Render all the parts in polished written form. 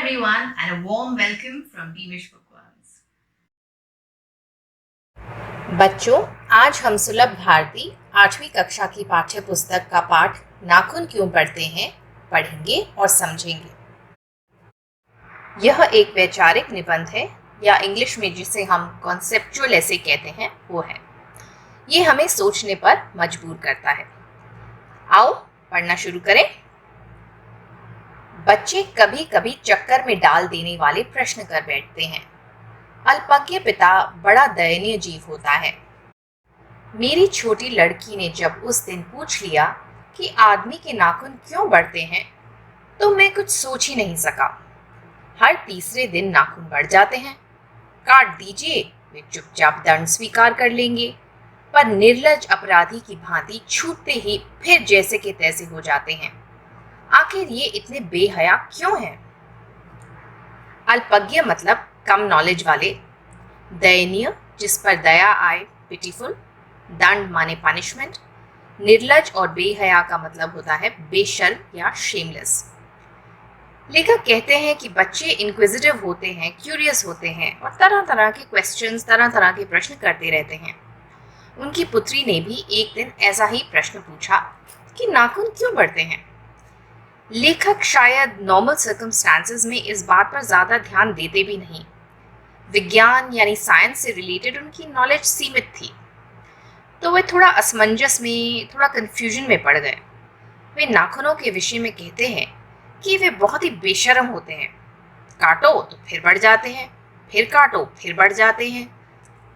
everyone, and a warm welcome from Beamish Bookworms. बच्चों, आज हम सुलभ भारती 8वीं कक्षा की पाठ्य पुस्तक का पाठ नाखून क्यों पढ़ते हैं पढ़ेंगे और समझेंगे। यह एक वैचारिक निबंध है या इंग्लिश में जिसे हम कॉन्सेप्चुअल ऐसे कहते हैं वो है। ये हमें सोचने पर मजबूर करता है। आओ पढ़ना शुरू करें। बच्चे कभी कभी चक्कर में डाल देने वाले प्रश्न कर बैठते हैं। अल्पज्ञ पिता बड़ा दयनीय जीव होता है। मेरी छोटी लड़की ने जब उस दिन पूछ लिया कि आदमी के नाखून क्यों बढ़ते हैं, तो मैं कुछ सोच ही नहीं सका। हर तीसरे दिन नाखून बढ़ जाते हैं। काट दीजिए, वे चुपचाप दंड स्वीकार कर लेंगे, पर निर्लज अपराधी की भांति छूटते ही फिर जैसे के तैसे हो जाते हैं। आखिर ये इतने बेहया क्यों हैं? अल्पज्ञ मतलब कम नॉलेज वाले, दयनीय जिस पर दया आए पिटीफुल, दंड माने पनिशमेंट, निर्लज और बेहया का मतलब होता है बेशर्म या शेमलेस। लेखक कहते हैं कि बच्चे इंक्विजिटिव होते हैं, क्यूरियस होते हैं और तरह तरह के क्वेश्चंस, तरह तरह के प्रश्न करते रहते हैं। उनकी पुत्री ने भी एक दिन ऐसा ही प्रश्न पूछा कि नाखून क्यों बढ़ते हैं। लेखक शायद नॉर्मल सर्कमस्टांसेस में इस बात पर ज़्यादा ध्यान देते भी नहीं। विज्ञान यानी साइंस से रिलेटेड उनकी नॉलेज सीमित थी, तो वे थोड़ा असमंजस में, थोड़ा कन्फ्यूजन में पड़ गए। वे नाखूनों के विषय में कहते हैं कि वे बहुत ही बेशर्म होते हैं। काटो तो फिर बढ़ जाते हैं, फिर काटो फिर बढ़ जाते हैं।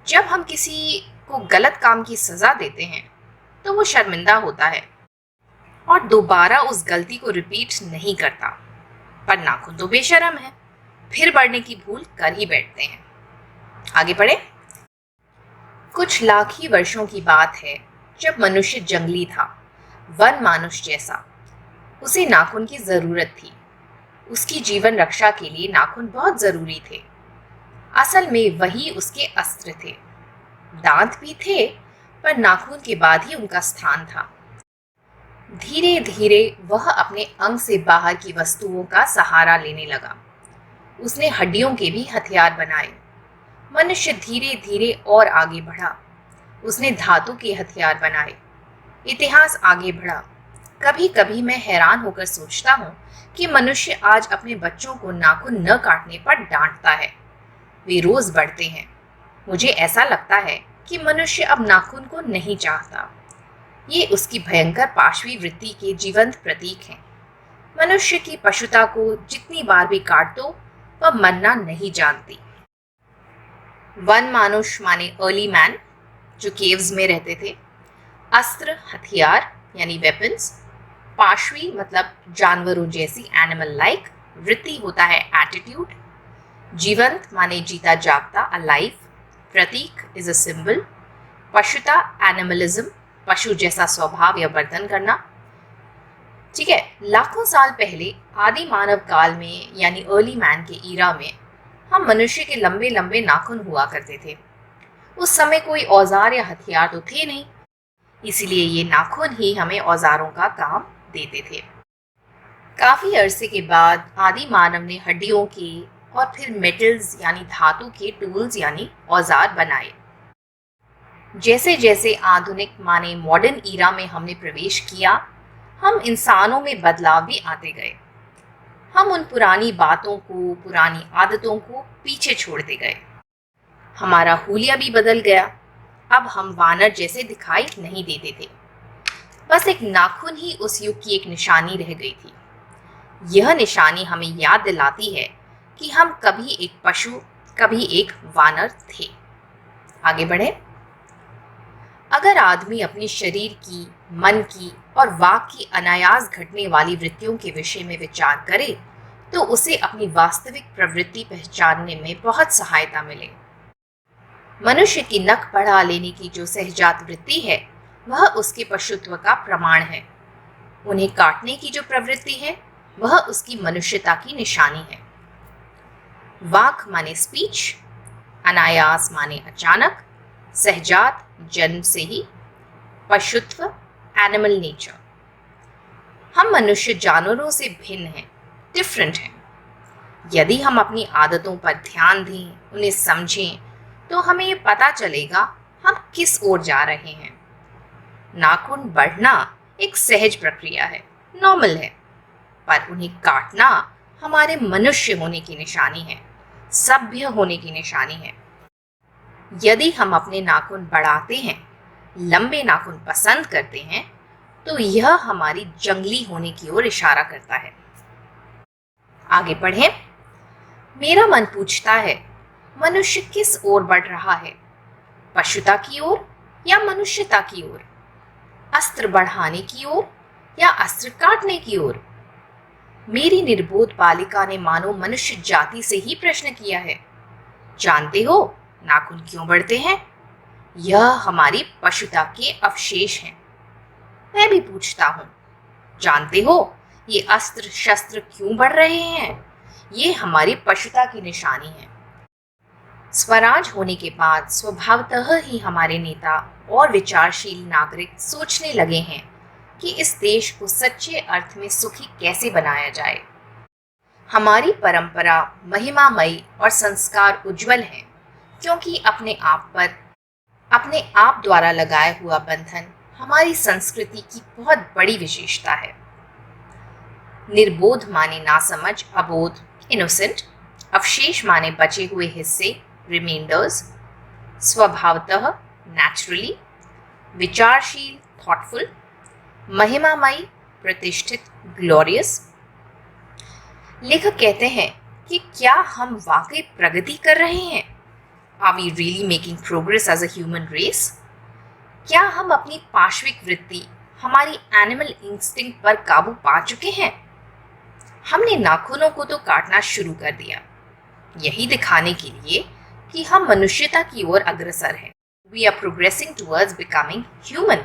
जब हम किसी को गलत काम की सज़ा देते हैं तो वो शर्मिंदा होता है और दोबारा उस गलती को रिपीट नहीं करता, पर नाखून तो बेशर्म है, फिर बढ़ने की भूल कर ही बैठते हैं। आगे बढ़े। कुछ लाख ही वर्षों की बात है, जब मनुष्य जंगली था, वन मानुष जैसा। उसे नाखून की जरूरत थी। उसकी जीवन रक्षा के लिए नाखून बहुत जरूरी थे। असल में वही उसके अस्त्र थे। दांत भी थे, पर नाखून के बाद ही उनका स्थान था। धीरे धीरे वह अपने अंग से बाहर की वस्तुओं का सहारा लेने लगा। उसने हड्डियों के भी हथियार बनाए। मनुष्य धीरे धीरे और आगे बढ़ा। उसने धातु के हथियार बनाए। इतिहास आगे बढ़ा। कभी कभी मैं हैरान होकर सोचता हूँ कि मनुष्य आज अपने बच्चों को नाखून न काटने पर डांटता है। वे रोज बढ़ते हैं। मुझे ऐसा लगता है कि मनुष्य अब नाखून को नहीं चाहता। ये उसकी भयंकर पाशवी वृत्ति के जीवंत प्रतीक हैं। मनुष्य की पशुता को जितनी बार भी काट दो, वह मरना नहीं जानती। वन मानुष माने अर्ली मैन, जो केव्स में रहते थे। अस्त्र हथियार यानी वेपन्स। पाशवी मतलब जानवरों जैसी, एनिमल लाइक। वृत्ति होता है एटीट्यूड। जीवंत माने जीता जागता, अलाइव। प्रतीक इज अ सिंबल। पशुता एनिमलिज्म, पशु जैसा स्वभाव या बर्तन करना। ठीक है, लाखों साल पहले आदि मानव काल में यानी अर्ली मैन के ईरा में हम मनुष्य के लंबे लंबे नाखून हुआ करते थे। उस समय कोई औजार या हथियार तो थे नहीं, इसलिए ये नाखून ही हमें औजारों का काम देते थे। काफी अरसे के बाद आदि मानव ने हड्डियों के और फिर मेटल्स यानी धातु के टूल्स यानी औजार बनाए। जैसे जैसे आधुनिक माने मॉडर्न ईरा में हमने प्रवेश किया, हम इंसानों में बदलाव भी आते गए। हम उन पुरानी बातों को, पुरानी आदतों को पीछे छोड़ते गए। हमारा हुलिया भी बदल गया। अब हम वानर जैसे दिखाई नहीं देते थे। बस एक नाखून ही उस युग की एक निशानी रह गई थी। यह निशानी हमें याद दिलाती है कि हम कभी एक पशु, कभी एक वानर थे। आगे बढ़े। अगर आदमी अपने शरीर की, मन की और वाक की अनायास घटने वाली वृत्तियों के विषय में विचार करे, तो उसे अपनी वास्तविक प्रवृत्ति पहचानने में बहुत सहायता मिले। मनुष्य की नख बढ़ा लेने की जो सहजात वृत्ति है, वह उसके पशुत्व का प्रमाण है। उन्हें काटने की जो प्रवृत्ति है, वह उसकी मनुष्यता की निशानी है। वाक माने स्पीच, अनायास माने अचानक, सहजात जन्म से ही, पशुत्व एनिमल नेचर। हम मनुष्य जानवरों से भिन्न हैं, डिफरेंट हैं। यदि हम अपनी आदतों पर ध्यान दें, उन्हें समझें, तो हमें ये पता चलेगा हम किस ओर जा रहे हैं। नाखून बढ़ना एक सहज प्रक्रिया है, नॉर्मल है, पर उन्हें काटना हमारे मनुष्य होने की निशानी है, सभ्य होने की निशानी है। यदि हम अपने नाखून बढ़ाते हैं, लंबे नाखून पसंद करते हैं, तो यह हमारी जंगली होने की ओर इशारा करता है। आगे पढ़ें। मेरा मन पूछता है, मनुष्य किस ओर बढ़ रहा है, पशुता की ओर या मनुष्यता की ओर, अस्त्र बढ़ाने की ओर या अस्त्र काटने की ओर? मेरी निर्बोध बालिका ने मानो मनुष्य जाति से ही प्रश्न किया है। जानते हो नाखून क्यों बढ़ते हैं? यह हमारी पशुता के अवशेष हैं। मैं भी पूछता हूँ, जानते हो ये अस्त्र शस्त्र क्यों बढ़ रहे हैं? ये हमारी पशुता की निशानी है। स्वराज होने के बाद स्वभावतः ही हमारे नेता और विचारशील नागरिक सोचने लगे हैं कि इस देश को सच्चे अर्थ में सुखी कैसे बनाया जाए। हमारी परंपरा महिमामयी और संस्कार उज्जवल हैं, क्योंकि अपने आप द्वारा लगाया हुआ बंधन हमारी संस्कृति की बहुत बड़ी विशेषता है। निर्बोध माने नासमझ, अबोध, इनोसेंट, अवशेष माने बचे हुए हिस्से, रिमाइंडर्स, स्वभावतः, नेचुरली, विचारशील, थॉटफुल, महिमामयी, प्रतिष्ठित, ग्लोरियस। लेखक कहते हैं कि क्या हम वाकई प्रगति कर रहे हैं? Are we really making progress as a human race? क्या हम अपनी पाश्विक वृत्ति, हमारी एनिमल इंस्टिंक्ट पर काबू पा चुके हैं? हमने नाखूनों को तो काटना शुरू कर दिया, यही दिखाने के लिए कि हम मनुष्यता की ओर अग्रसर हैं। We are progressing towards becoming human.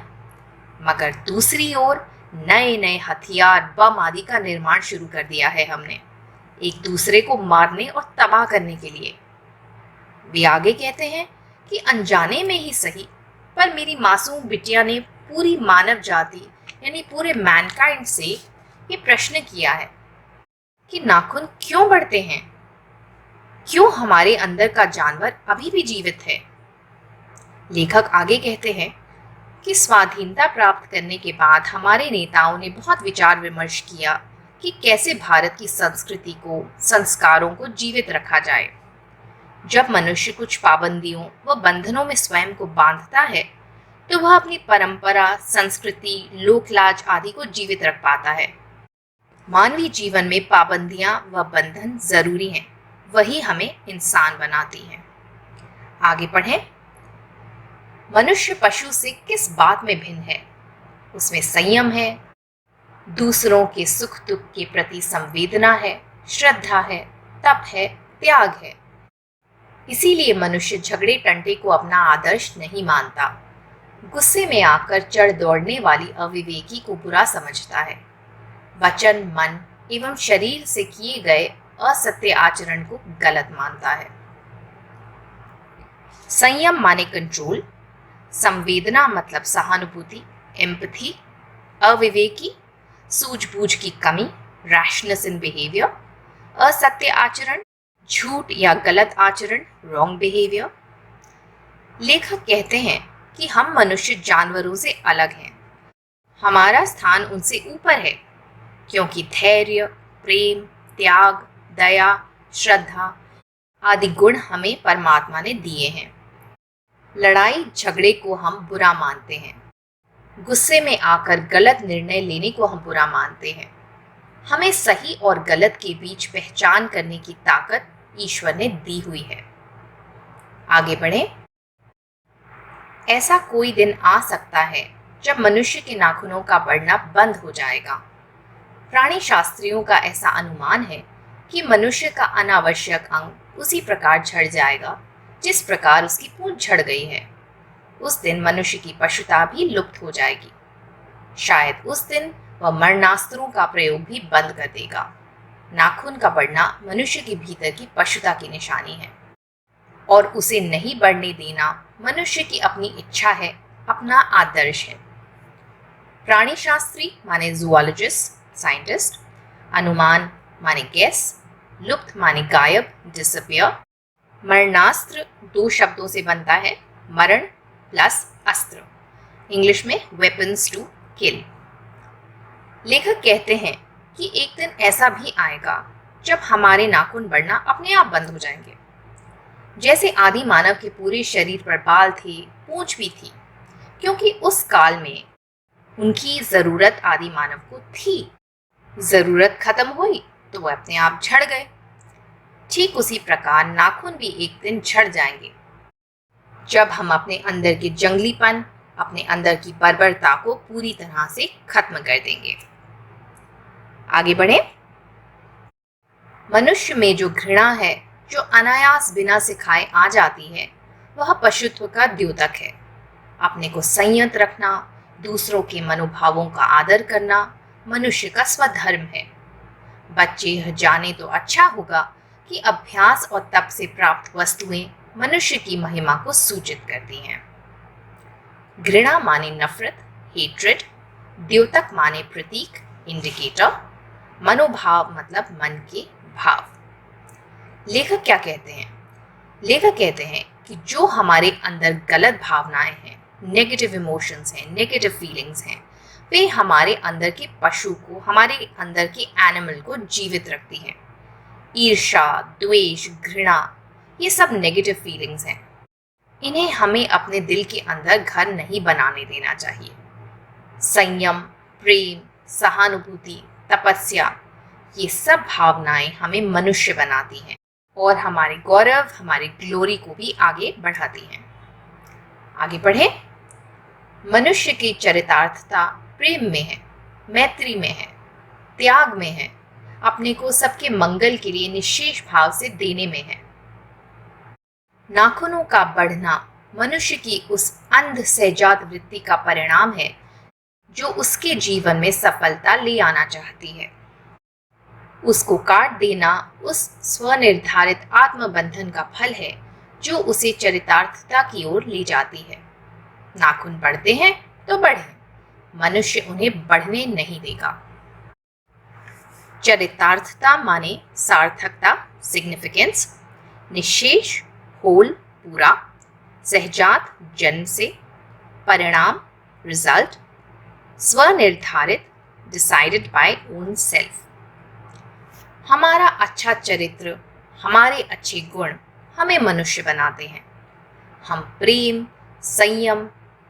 मगर दूसरी ओर नए नए हथियार, बम आदि का निर्माण शुरू कर दिया है हमने, एक दूसरे को मारने और तबाह करने के लिए। वे आगे कहते हैं कि अनजाने में ही सही, पर मेरी मासूम बिटिया ने पूरी मानव जाति यानी पूरे मैनकाइंड से ये प्रश्न किया है कि नाखून क्यों बढ़ते हैं? क्यों हमारे अंदर का जानवर अभी भी जीवित है? लेखक आगे कहते हैं कि स्वाधीनता प्राप्त करने के बाद हमारे नेताओं ने बहुत विचार विमर्श किया कि कैसे भारत की संस्कृति को, संस्कारों को जीवित रखा जाए। जब मनुष्य कुछ पाबंदियों व बंधनों में स्वयं को बांधता है, तो वह अपनी परंपरा, संस्कृति, लोकलाज आदि को जीवित रख पाता है। मानवीय जीवन में पाबंदियां व बंधन जरूरी हैं, वही हमें इंसान बनाती हैं। आगे पढ़ें। मनुष्य पशु से किस बात में भिन्न है? उसमें संयम है, दूसरों के सुख दुख के प्रति संवेदना है, श्रद्धा है, तप है, त्याग है। इसीलिए मनुष्य झगड़े टंटे को अपना आदर्श नहीं मानता, गुस्से में आकर चढ़ दौड़ने वाली अविवेकी को बुरा समझता है, वचन, मन एवं शरीर से किए गए असत्य आचरण को गलत मानता है। संयम माने कंट्रोल, संवेदना मतलब सहानुभूति, एम्पथी, अविवेकी, सूझबूझ की कमी, रैशनेस इन बिहेवियर, असत्य आचरण, झूठ या गलत आचरण, रॉन्ग बिहेवियर। लेखक कहते हैं कि हम मनुष्य जानवरों से अलग हैं। हमारा स्थान उनसे ऊपर है, क्योंकि धैर्य, प्रेम, त्याग, दया, श्रद्धा आदि गुण हमें परमात्मा ने दिए हैं। लड़ाई झगड़े को हम बुरा मानते हैं, गुस्से में आकर गलत निर्णय लेने को हम बुरा मानते हैं। हमें सही और गलत के बीच पहचान करने की ताकत ईश्वर ने दी हुई है। आगे बढ़ें। ऐसा कोई दिन आ सकता है जब मनुष्य के नाखूनों का बढ़ना बंद हो जाएगा। प्राणी शास्त्रियों का ऐसा अनुमान है कि मनुष्य का अनावश्यक अंग उसी प्रकार झड़ जाएगा जिस प्रकार उसकी पूंछ झड़ गई है। उस दिन मनुष्य की पशुता भी लुप्त हो जाएगी। शायद उस दिन वह मरणास्त्रों का प्रयोग भी बंद कर देगा। नाखून का बढ़ना मनुष्य के भीतर की पशुता की निशानी है, और उसे नहीं बढ़ने देना मनुष्य की अपनी इच्छा है, अपना आदर्श है। प्राणी शास्त्री माने जूलॉजिस्ट, साइंटिस्ट, अनुमान माने गेस, लुप्त माने गायब, डिसअपियर। मरणास्त्र 2 शब्दों से बनता है, मरण प्लस अस्त्र, इंग्लिश में वेपन्स टू किल। लेखक कहते हैं कि एक दिन ऐसा भी आएगा जब हमारे नाखून बढ़ना अपने आप बंद हो जाएंगे। जैसे आदि मानव के पूरे शरीर पर बाल थे, पूंछ भी थी, क्योंकि उस काल में उनकी जरूरत आदि मानव को थी। जरूरत खत्म हुई तो वो अपने आप झड़ गए। ठीक उसी प्रकार नाखून भी एक दिन झड़ जाएंगे, जब हम अपने अंदर के जंगलीपन, अपने अंदर की बर्बरता को पूरी तरह से खत्म कर देंगे। आगे बढ़े। मनुष्य में जो घृणा है, जो अनायास बिना सिखाए आ जाती है, वह पशुत्व का द्योतक है। अपने को संयत रखना, दूसरों के मनोभावों का आदर करना मनुष्य का स्वधर्म है। बच्चे यह जाने तो अच्छा होगा कि अभ्यास और तप से प्राप्त वस्तुएं मनुष्य की महिमा को सूचित करती हैं। घृणा माने नफरत, हेट्रेड। द्योतक माने प्रतीक, इंडिकेटर। मनोभाव मतलब मन के भाव। लेखक क्या कहते हैं? लेखक कहते हैं कि जो हमारे अंदर गलत भावनाएं हैं, नेगेटिव इमोशंस हैं, नेगेटिव फीलिंग्स हैं, वे हमारे अंदर के पशु को, हमारे अंदर के एनिमल को जीवित रखती हैं। ईर्ष्या, द्वेष, घृणा, ये सब नेगेटिव फीलिंग्स हैं। इन्हें हमें अपने दिल के अंदर घर नहीं बनाने देना चाहिए। संयम, प्रेम, सहानुभूति, तपस्या, ये सब भावनाएं हमें मनुष्य बनाती हैं और हमारे गौरव, हमारी ग्लोरी को भी आगे बढ़ाती हैं। आगे बढ़े। मनुष्य की चरितार्थता प्रेम में है, मैत्री में है, त्याग में है, अपने को सबके मंगल के लिए निश्शेष भाव से देने में है। नाखूनों का बढ़ना मनुष्य की उस अंध सहजात वृत्ति का परिणाम है जो उसके जीवन में सफलता ले आना चाहती है। उसको काट देना उस स्वनिर्धारित आत्मबंधन का फल है जो उसे चरितार्थता की ओर ले जाती है। नाखून बढ़ते हैं तो बढ़े, मनुष्य उन्हें बढ़ने नहीं देगा। चरितार्थता माने सार्थकता, सिग्निफिकेंस। निश्शेष, होल, पूरा। सहजात, जन्म से। परिणाम, रिजल्ट। स्वनिर्धारित, डिसाइडेड बाय ओन सेल्फ। हमारा अच्छा चरित्र, हमारे अच्छे गुण हमें मनुष्य बनाते हैं। हम प्रेम, संयम,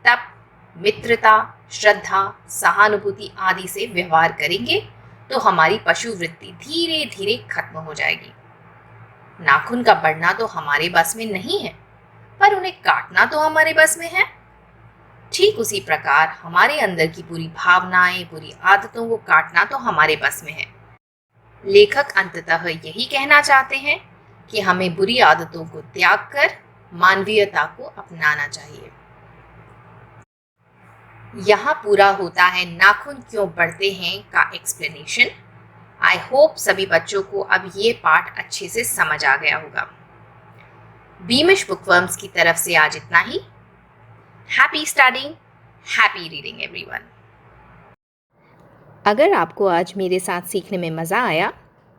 तप, मित्रता, श्रद्धा, सहानुभूति आदि से व्यवहार करेंगे तो हमारी पशु वृत्ति धीरे धीरे खत्म हो जाएगी। नाखून का बढ़ना तो हमारे बस में नहीं है, पर उन्हें काटना तो हमारे बस में है। ठीक उसी प्रकार हमारे अंदर की बुरी भावनाएं, बुरी आदतों को काटना तो हमारे बस में है। लेखक अंततः यही कहना चाहते हैं कि हमें बुरी आदतों को त्याग कर मानवीयता को अपनाना चाहिए। यहाँ पूरा होता है नाखून क्यों बढ़ते हैं का एक्सप्लेनेशन। आई होप सभी बच्चों को अब ये पाठ अच्छे से समझ आ गया होगा। बीमिश बुकवर्म्स की तरफ से आज इतना ही। Happy studying, happy reading everyone. अगर आपको आज मेरे साथ सीखने में मज़ा आया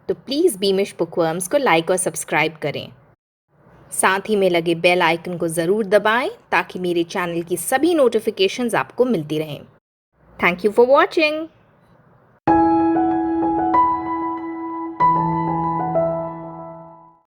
तो प्लीज़ बीमिश बुकवर्म्स को लाइक और सब्सक्राइब करें। साथ ही में लगे बेल आइकन को ज़रूर दबाएं ताकि मेरे चैनल की सभी नोटिफिकेशंस आपको मिलती रहें। Thank you for watching.